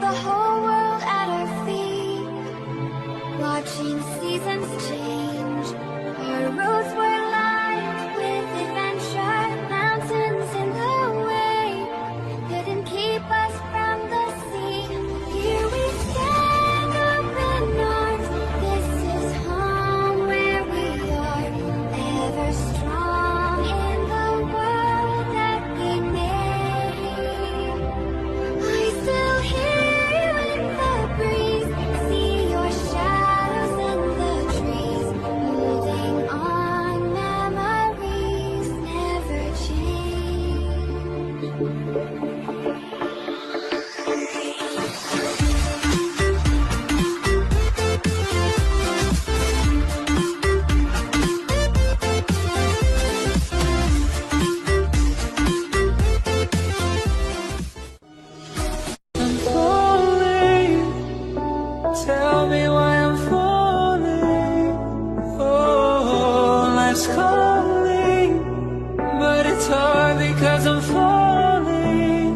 the whole world at our feet, watching seasons change. Our roads were lined with adventure, mountains in the way couldn't keep us from the sea. Here we stand, open arms. This is home where we are, ever strong in the world that we made. I still hear you in the breeze, see your shadows in the trees, holding on, memories never change. I'm falling. Tell me why I'm falling. Oh, life's calling, but it's hard because I'm falling.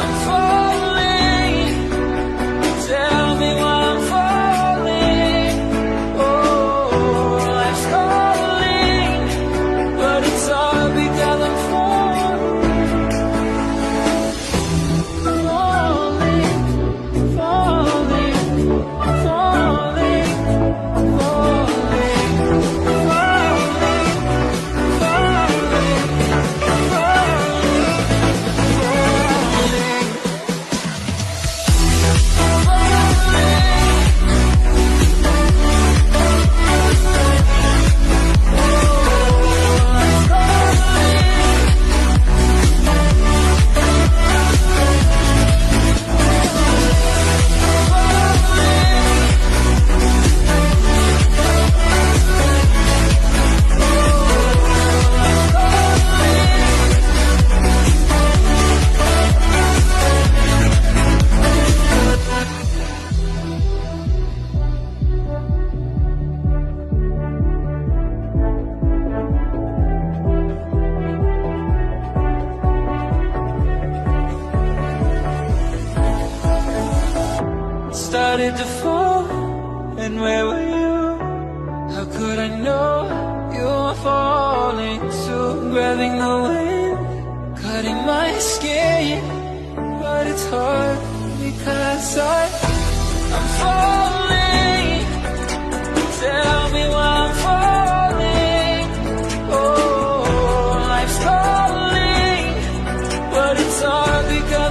I'm falling. Tell me why I'm falling. Oh, life's calling, but it's hard because I'm falling. Falling, falling, falling, started to fall, and where were you? How could I know you were falling too? Grabbing the wind, cutting my skin, but it's hard because I'm falling. Tell me why I'm falling. Oh, life's calling, but it's hard because